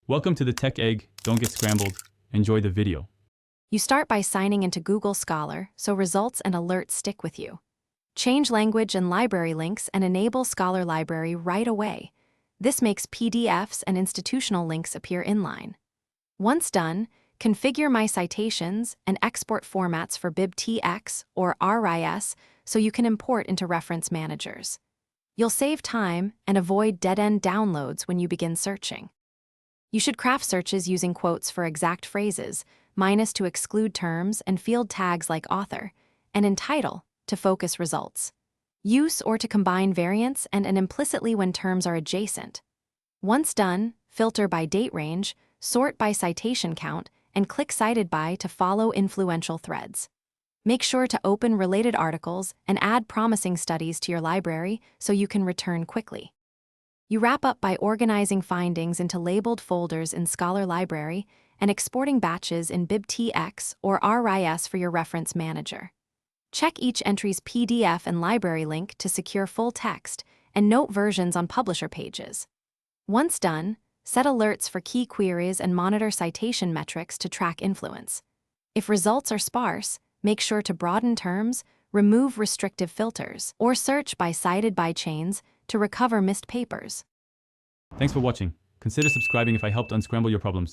Welcome to the Tech Egg. Don't get scrambled. Enjoy the video. You start by signing into Google Scholar so results and alerts stick with you. Change language and library links and enable Scholar Library right away. This makes PDFs and institutional links appear inline. Once done, configure My Citations and export formats for bibtx or RIS so you can import into reference managers. You'll save time and avoid dead-end downloads when you begin searching. You should craft searches using quotes for exact phrases, minus to exclude terms, and field tags like author, and in title to focus results. Use or to combine variants and implicitly when terms are adjacent. Once done, filter by date range, sort by citation count, and click Cited By to follow influential threads. Make sure to open related articles and add promising studies to your library so you can return quickly. You wrap up by organizing findings into labeled folders in Scholar Library and exporting batches in bibtx or RIS for your reference manager. Check each entry's PDF and library link to secure full text and note versions on publisher pages. Once done, set alerts for key queries and monitor citation metrics to track influence. If results are sparse, make sure to broaden terms, remove restrictive filters, or search by cited by chains to recover missed papers. Thanks for watching. Consider subscribing if I helped unscramble your problems.